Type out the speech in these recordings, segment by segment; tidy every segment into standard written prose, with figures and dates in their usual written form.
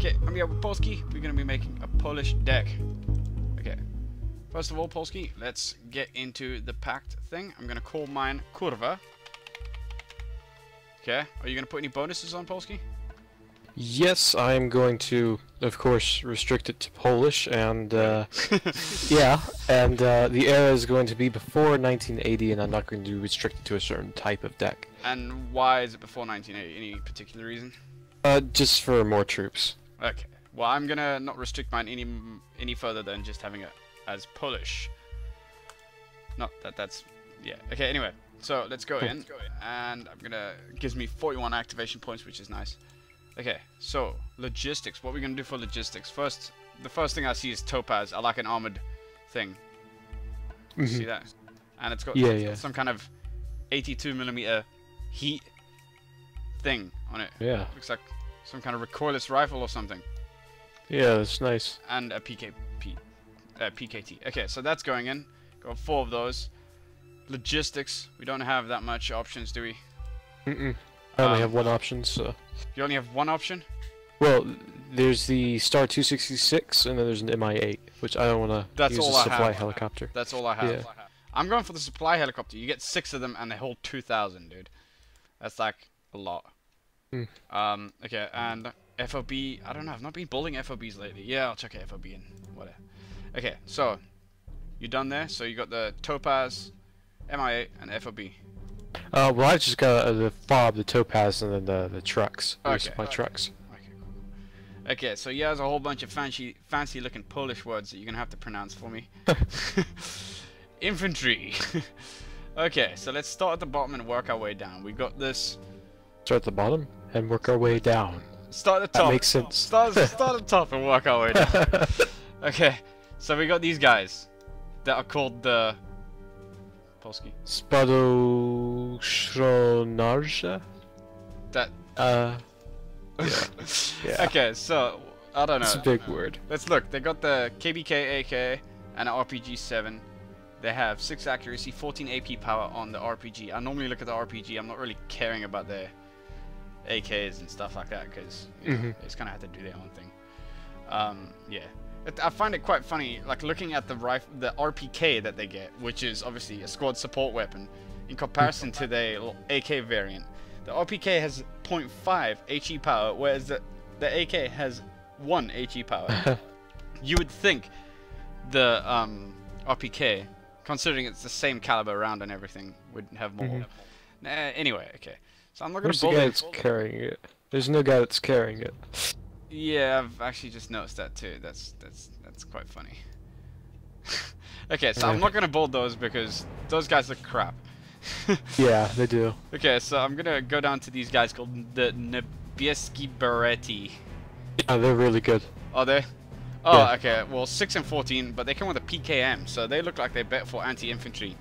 Okay, I'm here with Polski. We're gonna be making a Polish deck. Okay. First of all, Polski, let's get into the pact thing. I'm gonna call mine Kurwa. Okay. Are you gonna put any bonuses on, Polski? Yes, I'm going to, of course, restrict it to Polish, and yeah, and the era is going to be before 1980, and I'm not going to restrict it to a certain type of deck. And why is it before 1980? Any particular reason? Just for more troops. Okay. Well, I'm gonna not restrict mine any further than just having it as Polish. Not that that's yeah. Okay. Anyway, so let's go in, and I'm gonna gives me 41 activation points, which is nice. Okay, so logistics. What are we gonna do for logistics? First, the first thing I see is topaz. I like an armored thing. See that? And it's got some kind of 82mm heat thing on it. Yeah. Looks like some kind of recoilless rifle or something. Yeah, that's nice. And a PKT. Okay, so that's going in. Got 4 of those. Logistics. We don't have that much options, do we? I only have one option, so... You only have one option? Well, there's the Star 266, and then there's an MI-8, which I don't want to use a supply helicopter. That's all I have. Yeah. I'm going for the supply helicopter. You get 6 of them, and they hold 2,000, dude. That's like a lot. Okay, and FOB... I don't know, I've not been building FOBs lately. Yeah, I'll check a FOB in. Whatever. Okay, so... You done there? So you got the Topaz, MI-8, and FOB. Well, I just got the fob, the topaz, and then the trucks. Okay. My trucks. Okay, cool. Okay, so yeah, there's a whole bunch of fancy looking Polish words that you're gonna have to pronounce for me. Infantry. Okay, so let's start at the bottom and work our way down. We've got this. Start at the bottom and work our way down. Start at the top. That makes sense. Start at the top and work our way down. Okay, so we got these guys that are called the. Polski. Spadochroniarze? That. Yeah. Okay, so I don't know. It's a big word. Let's look. They got the KBK AK and an RPG-7. They have 6 accuracy, 14 AP power on the RPG. I normally look at the RPG. I'm not really caring about their AKs and stuff like that because you know, they just kind of have to do their own thing. Yeah. I find it quite funny, like looking at the RPK that they get, which is obviously a squad support weapon, in comparison to their AK variant. The RPK has 0.5 HE power, whereas the AK has 1 HE power. You would think the RPK, considering it's the same caliber round and everything, would have more. Anyway, okay. So I'm not going to bother. Where's the guy that's carrying it? There's no guy that's carrying it. Yeah, I've actually just noticed that too. That's quite funny. Okay, so I'm not gonna build those because those guys look crap. Yeah, they do. Okay, so I'm gonna go down to these guys called the Niebieski Berety. Yeah, they're really good. Are they? Oh, yeah. Okay. Well, 6 and 14, but they come with a PKM, so they look like they're better for anti-infantry.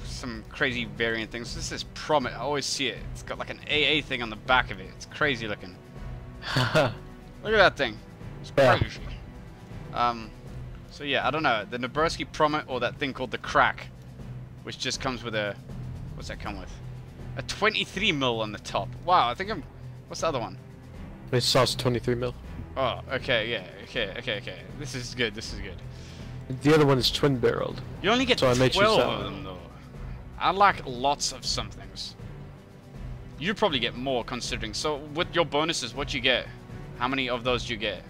Some crazy variant things. This is Promet. I always see it. It's got like an AA thing on the back of it. It's crazy looking. Look at that thing. It's crazy. So yeah, I don't know. The Nebraski Promet or that thing called the Crack, which just comes with a... What's that come with? A 23mm on the top. Wow, I think I'm... What's the other one? It saws 23mm. Oh, okay, yeah. Okay. This is good. This is good. The other one is twin-barreled. You only get so 12 of them, though. I like lots of somethings. You probably get more considering. So with your bonuses, what you get? How many of those do you get?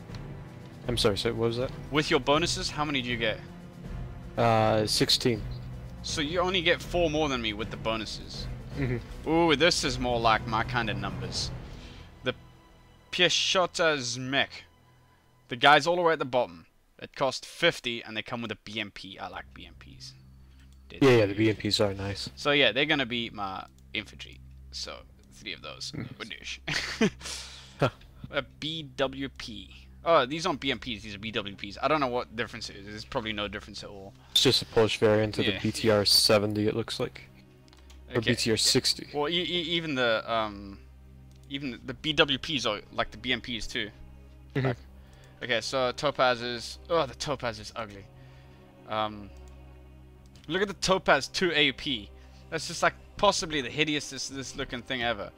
I'm sorry, so what was that? With your bonuses, how many do you get? 16. So you only get 4 more than me with the bonuses. Ooh, this is more like my kind of numbers. The Pieszota Zmek. The guys all the way at the bottom. It cost 50 and they come with a BMP. I like BMPs. Yeah, the BMPs are nice. So yeah, they're gonna be my infantry. So 3 of those. A BWP. Oh, these aren't BMPs. These are BWPs. I don't know what difference it is. There's probably no difference at all. It's just a Polish variant of the BTR 70. It looks like, or BTR 60. Well, even the BWPs are like the BMPs too. Okay, so Topaz is... Oh, the Topaz is ugly. Look at the Topaz 2 AP. That's just like possibly the hideousest looking thing ever.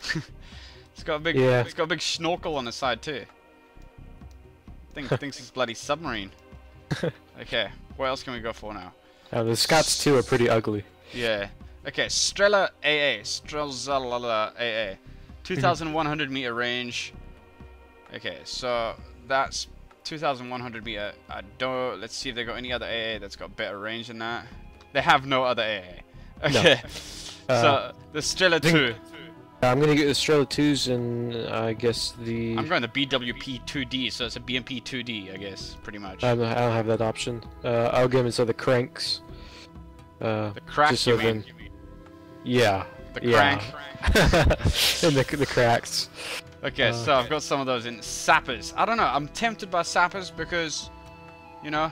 It's got a big, Yeah. it's got a big snorkel on the side too. Thinks it's bloody submarine. Okay, what else can we go for now? The Scots too are pretty ugly. Yeah. Okay, Strela AA. Strelzala AA. 2,100 meter range. Okay, so that's 2,100 meter. Let's see if they got any other AA that's got better range than that. They have no other AA. Okay. No. So the Strela 2. I'm gonna get the Strela 2s and I guess the... I'm going the BWP 2D, so it's a BMP 2D, I guess, pretty much. I don't have that option. I'll give them some of the cranks. The crack, just you so mean? Yeah. The yeah. crank. And the cracks. Okay, so I've got some of those in sappers. I don't know, I'm tempted by sappers because, you know...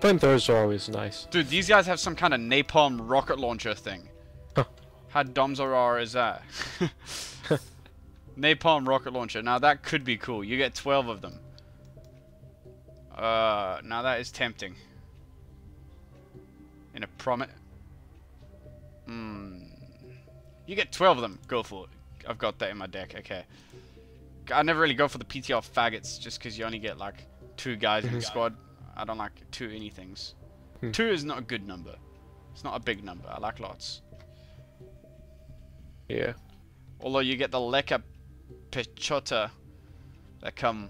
Flamethrowers are always nice. Dude, these guys have some kind of napalm rocket launcher thing. Huh. How dumbzarrar is that? Napalm rocket launcher. Now that could be cool. You get 12 of them. Now that is tempting. In a promet. You get 12 of them. Go for it. I've got that in my deck. Okay. I never really go for the PTR faggots just because you only get like 2 guys in the squad. I don't like 2 anythings. 2 is not a good number. It's not a big number. I like lots. Yeah. Although you get the Leka Pechota that come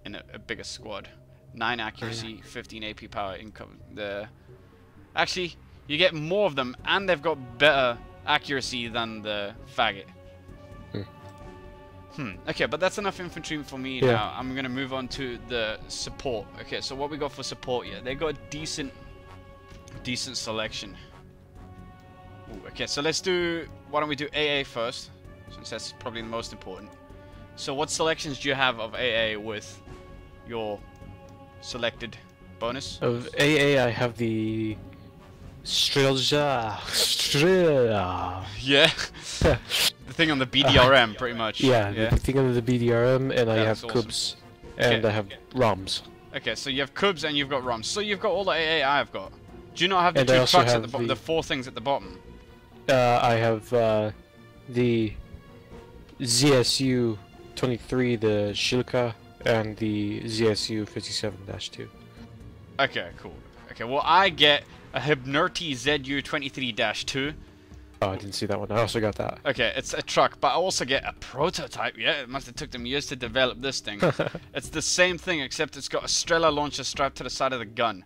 in a bigger squad. 9 accuracy, 15 AP power income. Actually, you get more of them and they've got better accuracy than the faggot. Okay, but that's enough infantry for me now. I'm going to move on to the support. Okay, so what we got for support here? They got a decent selection. Ooh, okay, so let's do... Why don't we do AA first? Since that's probably the most important. So what selections do you have of AA with your selected bonus? Of AA, I have the... Strelja. Yeah. The thing on the BDRM, pretty much. Yeah, the thing under the BDRM, and I have awesome. Kubs, and I have ROMs. Okay, so you have Kubs and you've got ROMs. So you've got all the AA I've got. Do you not have the And I 2 also trucks at have the bottom, the 4 things at the bottom? I have the ZSU 23, the Shilka, and the ZSU 57-2. Okay, cool. Okay, well I get a Hibnerti ZU 23-2. Oh, I didn't see that one. I also got that. Okay, it's a truck, but I also get a prototype. Yeah, it must have took them years to develop this thing. It's the same thing, except it's got a Strela launcher strapped to the side of the gun.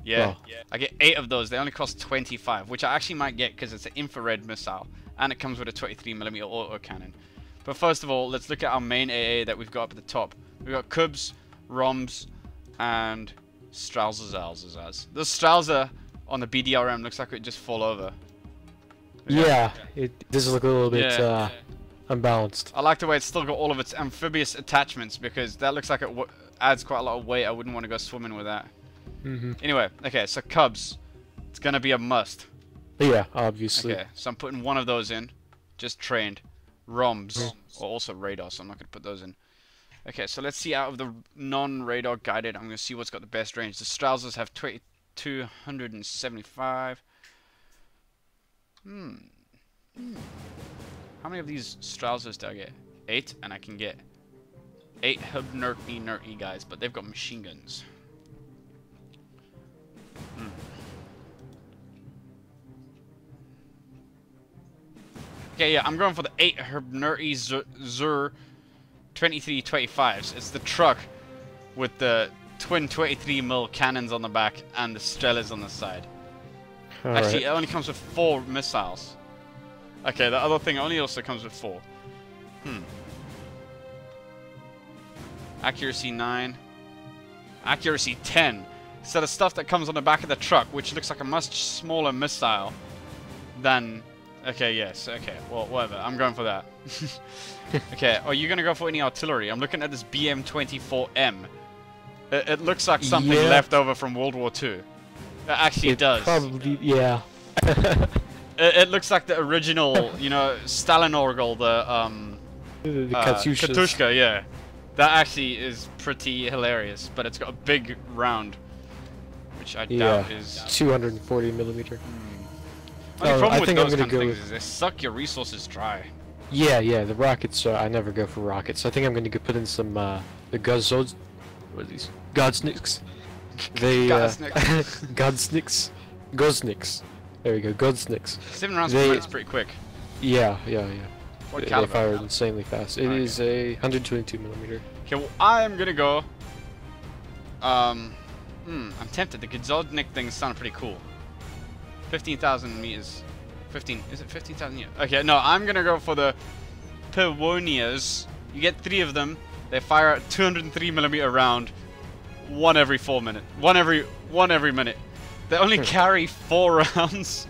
Yeah, I get 8 of those. They only cost 25, which I actually might get because it's an infrared missile, and it comes with a 23mm autocannon. But first of all, let's look at our main AA that we've got up at the top. We've got Kubs, Roms, and Strelzas. The Strelza on the BDRM looks like it would just fall over. Yeah, it does look a little bit unbalanced. I like the way it's still got all of its amphibious attachments because that looks like it adds quite a lot of weight. I wouldn't want to go swimming with that. Anyway, okay, so Cubs. It's going to be a must. Yeah, obviously. Okay, so I'm putting one of those in. Just trained. ROMs. Or also radar, so I'm not going to put those in. Okay, so let's see out of the non-radar guided. I'm going to see what's got the best range. The Strausers have 275. How many of these Strausers do I get? 8, and I can get 8 Hubnerty guys, but they've got machine guns. Okay, yeah, I'm going for the 8 Hubnerty Zur 2325s. It's the truck with the twin 23mm cannons on the back and the Strelas on the side. Actually, it only comes with 4 missiles. Okay, the other thing only also comes with 4. Accuracy 9. Accuracy 10. So the stuff that comes on the back of the truck, which looks like a much smaller missile than... Okay, yes, okay, well, whatever. I'm going for that. Okay, are you going to go for any artillery? I'm looking at this BM-24M. It looks like something left over from World War II. It actually does. Probably, yeah. It looks like the original, you know, Stalinorgel, the Katushka, yeah. That actually is pretty hilarious, but it's got a big round, which I doubt is 240mm. Only problem with those kind of things is they suck your resources dry. Yeah, yeah, the rockets. I never go for rockets. I think I'm going to go put in some the Gazod. What are these? Godsnicks. They Godsnicks. Godsnicks. There we go. Godsnicks. 7 rounds per minute is pretty quick. Yeah, yeah, yeah. What They caliber? fire insanely fast. It is a 122 millimeter. Okay, well, I'm gonna go. I'm tempted. The Gazodnik things sound pretty cool. 15,000 meters. 15. Is it 15,000 meters? Okay, no, I'm gonna go for the Pewonias. You get 3 of them. They fire a 203 millimeter round. One every 4 minutes. One every minute. They only carry 4 rounds.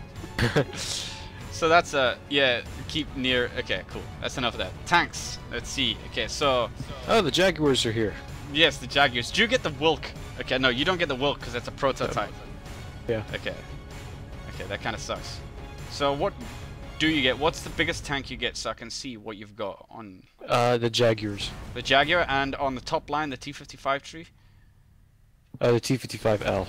So that's yeah, keep near. Okay, cool. That's enough of that. Tanks. Let's see. Okay, so. Oh, the Jaguars are here. Yes, the Jaguars. Do you get the Wilk? Okay, no, you don't get the Wilk because that's a prototype. Yeah. Okay. Okay, that kind of sucks. So what do you get? What's the biggest tank you get so I can see what you've got on? The Jaguars. The Jaguar, and on the top line, the T-55 tree? The T-55L.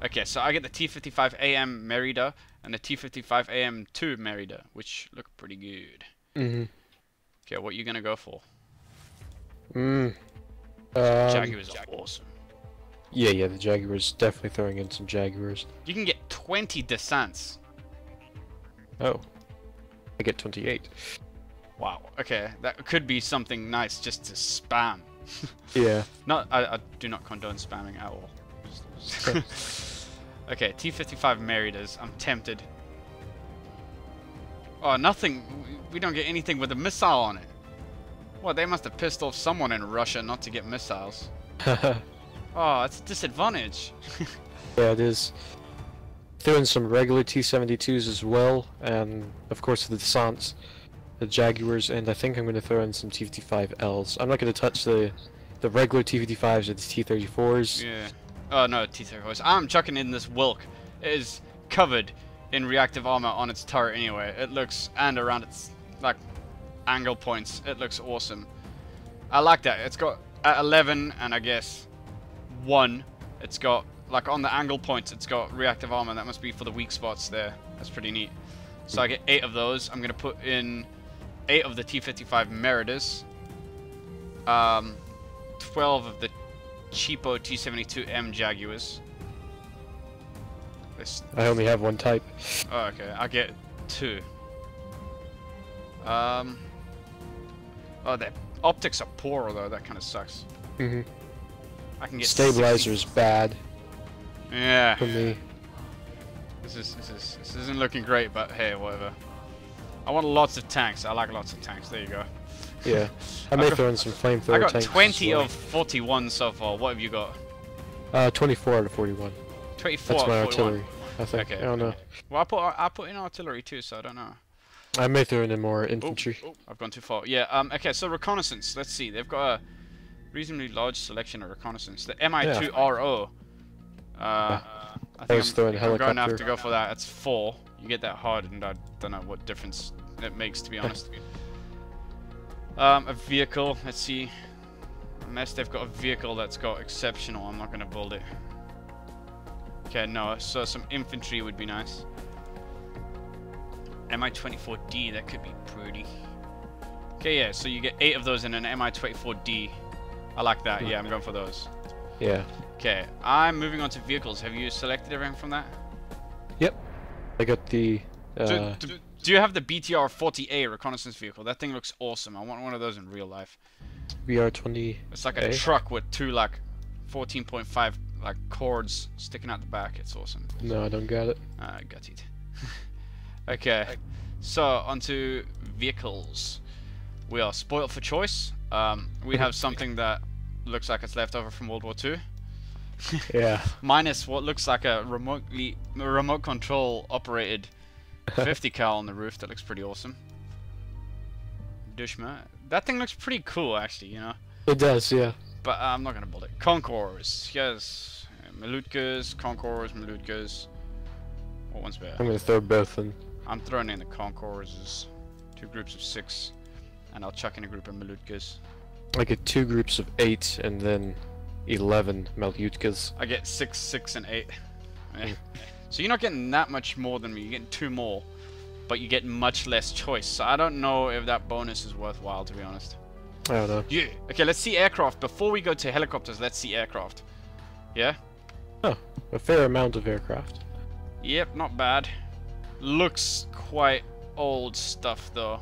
Okay, so I get the T-55AM Merida and the T-55AM2 Merida, which look pretty good. Okay, what are you gonna go for? Jaguars are awesome. Yeah, yeah, the Jaguars. Definitely throwing in some Jaguars. You can get 20 descents. Oh. I get 28. Wow, okay, that could be something nice just to spam. Yeah. No, I do not condone spamming at all. Okay, T-55 Meridas. I'm tempted. Oh, nothing. We don't get anything with a missile on it. Well, they must have pissed off someone in Russia not to get missiles. Oh, it's a disadvantage. Yeah, it is. Throw in some regular T-72s as well, and of course the Descents, the Jaguars, and I think I'm going to throw in some T-55Ls. I'm not going to touch the regular T-55s or the T-34s. Yeah. Oh no, T-34s. I'm chucking in this Wilk. It is covered in reactive armor on its turret anyway. It looks, and around its like angle points, it looks awesome. I like that. It's got at 11 and I guess 1. It's got like on the angle points. It's got reactive armor. That must be for the weak spots there. That's pretty neat. So I get 8 of those. I'm gonna put in 8 of the T-55 Meridas. 12 of the cheapo T-72M Jaguars. I only have 1 type. Oh, okay. I get 2. Oh, the optics are poor though. That kind of sucks. I can get Stabilizer's 60. bad. Yeah. For me. This isn't looking great, but hey, whatever. I want lots of tanks. I like lots of tanks. There you go. Yeah. I may throw in some flamethrower tanks. I got 20 well. of 41 so far. What have you got? 24 out of 41. 24 That's my out of 41. artillery, I think. Okay. I don't know. Well, I put in artillery too, so I don't know. I may throw in more infantry. Oh, I've gone too far. Yeah. Okay. So reconnaissance. Let's see. They've got a reasonably large selection of reconnaissance. The Mi-2RO. I think I'm going to have to go for that. It's 4. You get that hard, and I don't know what difference it makes, to be honest. A vehicle. Let's see. Unless they've got a vehicle that's got exceptional, I'm not going to build it. Okay, no. So some infantry would be nice. Mi-24D, that could be pretty. Okay, yeah. So you get 8 of those in an Mi-24D. I like that. Yeah, I'm going for those. Yeah. Okay, I'm moving on to vehicles. Have you selected everything from that? Yep. I got the... Do you have the BTR-40A reconnaissance vehicle? That thing looks awesome. I want one of those in real life. BR-20. It's like a truck with 2 like 14.5 like cords sticking out the back. It's awesome. No, I don't got it. I got it. Okay, so onto vehicles. We are spoiled for choice. We have something that looks like it's left over from World War II. Yeah. Minus what looks like a remote control operated 50 cal on the roof. That looks pretty awesome. Dushma. That thing looks pretty cool, actually, you know. It does, yeah. But I'm not gonna build it. Concours. Yes. Malutkas, Concours, Malutkas. What one's better? I'm gonna throw both in. I'm throwing in the Concours. 2 groups of 6. And I'll chuck in a group of Malutkas. I get 2 groups of 8 and then 11 Malutkas. I get 6, 6, and 8. Yeah. So you're not getting that much more than me. You're getting 2 more. but you get much less choice. So I don't know if that bonus is worthwhile, to be honest. I don't know. Yeah. Okay, let's see aircraft. Before we go to helicopters, let's see aircraft. Yeah? Oh, a fair amount of aircraft. Yep, not bad. Looks quite old stuff, though.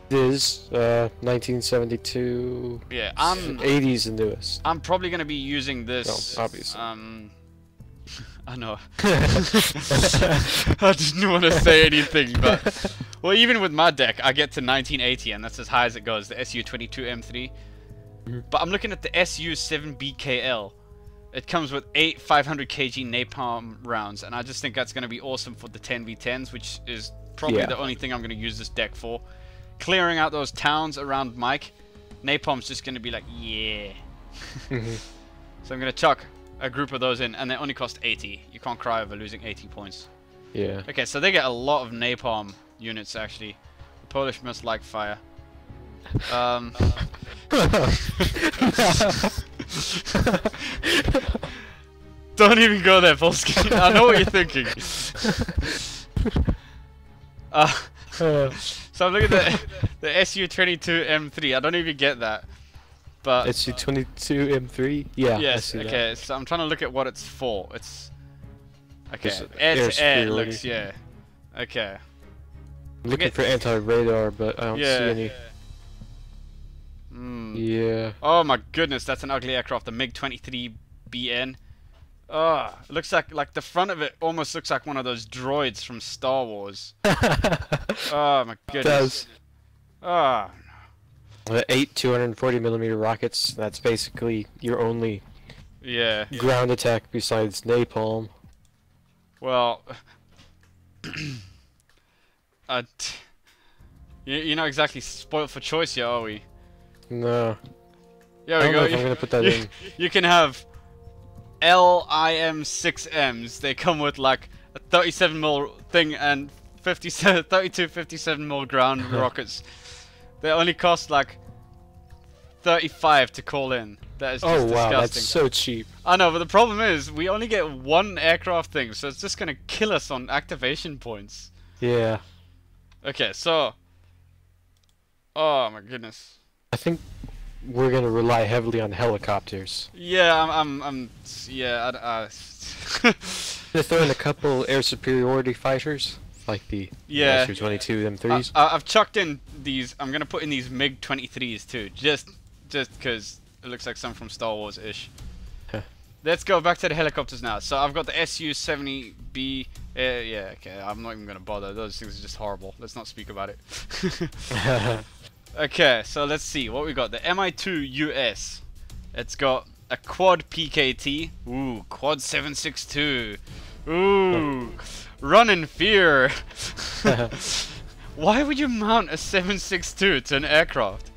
It is 1972. Yeah, 80s the newest. I'm probably gonna be using this. No, obviously. I know. I didn't want to say anything, but well, even with my deck, I get to 1980, and that's as high as it goes. The SU-22M3. But I'm looking at the SU-7BKL. It comes with 8 500 kg napalm rounds, and I just think that's gonna be awesome for the 10v10s, which is probably the only thing I'm gonna use this deck for. Clearing out those towns around Mike, napalm's just gonna be like, yeah. So I'm gonna chuck a group of those in, and they only cost 80. You can't cry over losing 80 points. Yeah. Okay, so they get a lot of napalm units actually. The Polish must like fire. Don't even go there, Polski. I know what you're thinking. So I'm looking at the SU-22M3. I don't even get that. But SU-22M3? Yeah. yes, okay, so I'm trying to look at what it's for. It's okay. Air it looks, yeah. Okay. I'm looking for anti-radar, but I don't see any. Yeah. Oh my goodness, that's an ugly aircraft, the MiG-23BN. Oh, it looks like the front of it almost looks like one of those droids from Star Wars. Oh my goodness. It does. Oh. The 8 240mm rockets, that's basically your only ground attack besides napalm. Well, you're not exactly spoiled for choice here, are we? No. Yeah, we go. I'm gonna put that in. You can have LIM-6Ms. They come with like a 37mm thing and 32 57mm ground rockets. They only cost like 35 to call in. That is just disgusting. Wow, that's so cheap. I know, but the problem is we only get one aircraft thing, so it's just gonna kill us on activation points. Yeah. Okay, so. Oh my goodness. I think we're gonna rely heavily on helicopters. Yeah, yeah. Gonna throw in a couple air superiority fighters, like the SU-22 M3s. I've chucked in these. I'm gonna put in these MiG-23s too, just because it looks like some from Star Wars-ish. Let's go back to the helicopters now. So I've got the SU-70B. Yeah, okay. I'm not even gonna bother. Those things are just horrible. Let's not speak about it. Okay, so let's see what we got. The Mi-2 US. It's got a quad PKT. Ooh, quad 762. Ooh, run in fear. Why would you mount a 762 to an aircraft?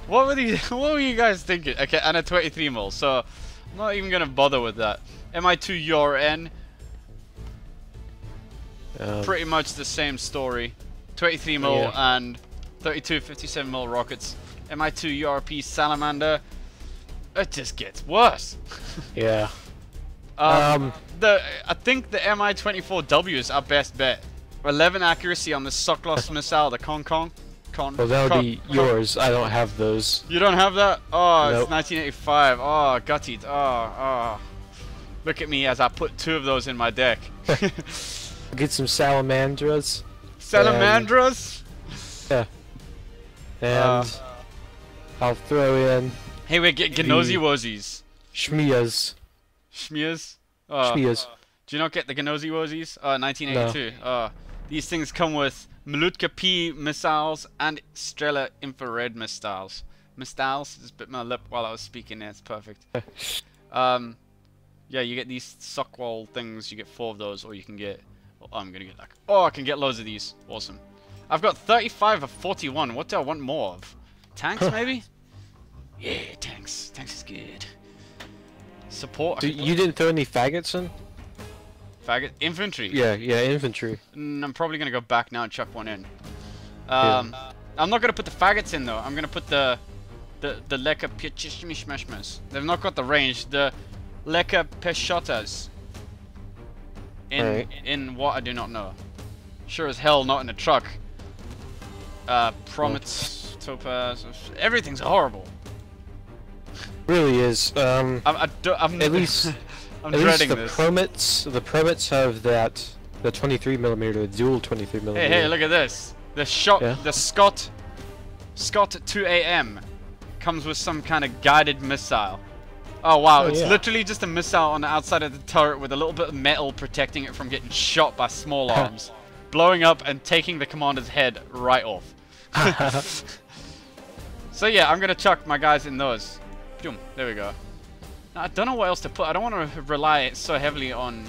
What were you guys thinking? Okay, and a 23mm. So I'm not even gonna bother with that. Mi-2 URN. Pretty much the same story. 23mm and 32 57mm rockets. Mi-2 URP Salamander. It just gets worse. Yeah. I think the Mi-24W is our best bet. 11 accuracy on the Soklos missile, the Con. Well, that'll be yours. I don't have those. You don't have that? Oh, nope. It's 1985. Oh, gutted. Oh. Look at me as I put 2 of those in my deck. Get some salamandras. Salamandras? Yeah. And I'll throw in. Hey, we get Gnozi Wozies. Shmias. Shmias? Shmias. Do you not get the Gnozi Wozies? 1982. No. These things come with Malutka P missiles and Strela infrared missiles. Missiles? Just bit my lip while I was speaking there. It's perfect. Yeah, you get these Sockwall things. You get 4 of those, or you can get. I'm gonna get like. Oh, I can get loads of these. Awesome. I've got 35 of 41. What do I want more of? Tanks, maybe? Yeah, tanks. Tanks is good. Support. You didn't throw any faggots in? Faggot? Infantry? Yeah, infantry. I'm probably going to go back now and chuck one in. I'm not going to put the faggots in, though. I'm going to put the Leka Piechishmishmashmas. They've not got the range. The Leka Peshotas. In what I do not know. Sure as hell not in a truck. Promets, Topaz, everything's horrible. Really is. I'm at least I'm at dreading least this. the Promets have the 23mm, the dual 23mm. Hey, look at this. The Scott 2AM comes with some kind of guided missile. Oh wow, it's literally just a missile on the outside of the turret with a little bit of metal protecting it from getting shot by small arms, blowing up and taking the commander's head right off. So yeah, I'm gonna chuck my guys in those. Boom, there we go. Now, I don't know what else to put. I don't want to rely so heavily on...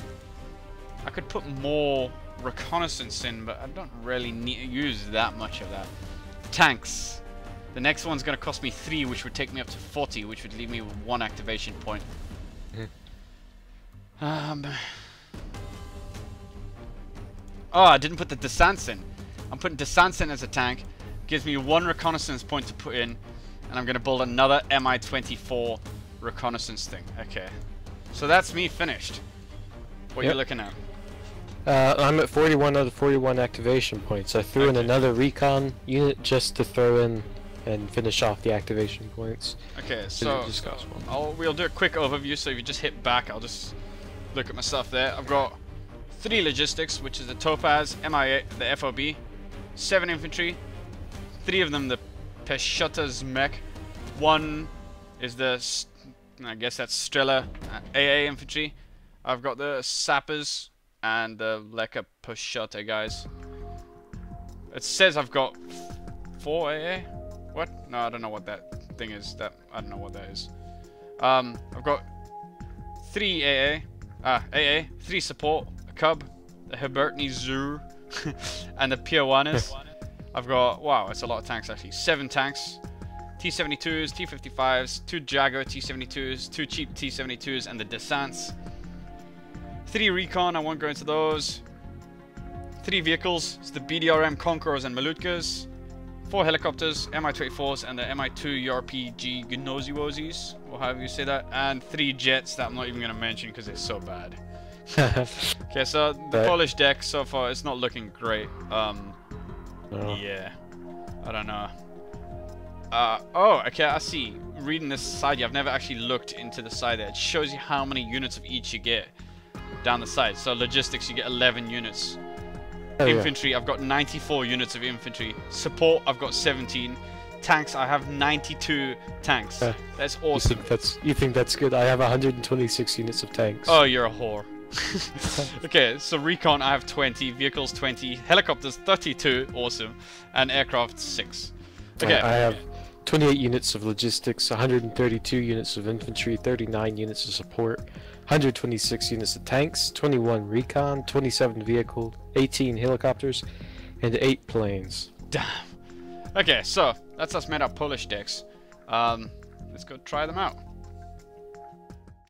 I could put more reconnaissance in, but I don't really use that much of that. Tanks. The next one's going to cost me 3, which would take me up to 40, which would leave me with 1 activation point. Oh, I didn't put the Descents in. I'm putting Descents in as a tank. Gives me 1 reconnaissance point to put in. And I'm going to build another Mi-24 reconnaissance thing. Okay. So that's me finished. What are you looking at? I'm at 41 out of 41 activation points. I threw in another Recon unit just to throw in and finish off the activation points. Okay, so we'll do a quick overview. So if you just hit back, I'll just look at my stuff there. I've got 3 logistics, which is the Topaz, MI8, the FOB, 7 infantry, 3 of them the Peshota's mech, 1 is the, I guess that's Strela AA infantry. I've got the sappers and the Leka Peshota guys. It says I've got 4 AA. What? No, I don't know what that thing is. I don't know what that is. I've got 3 AA, 3 support, a Cub, the Herbertny Zur, and the Piawanas. I've got, wow, it's a lot of tanks actually. 7 tanks, T-72s, T-55s, 2 Jaguar T-72s, 2 cheap T-72s, and the Descents. 3 Recon, I won't go into those. 3 vehicles, it's the BDRM Conquerors and Malutkas. 4 helicopters, Mi-24s, and the Mi-2 URPG Gnoziwozis, or however you say that. And 3 jets that I'm not even going to mention because it's so bad. Okay, so the Polish deck so far, it's not looking great. Yeah, I don't know. Oh, okay, I see. Reading this side, I've never actually looked into the side there. It shows you how many units of each you get down the side. So logistics, you get 11 units. Infantry, I've got 94 units of infantry. Support, I've got 17. Tanks, I have 92 tanks. That's awesome. You think that's good? I have 126 units of tanks. Oh, you're a whore. Okay, so Recon, I have 20. Vehicles, 20. Helicopters, 32. Awesome. And aircraft, 6. Okay. I have 28 units of logistics, 132 units of infantry, 39 units of support, 126 units of tanks, 21 Recon, 27 vehicle, 18 helicopters, and 8 planes. Damn. Okay, so that's us made our Polish decks. Let's go try them out.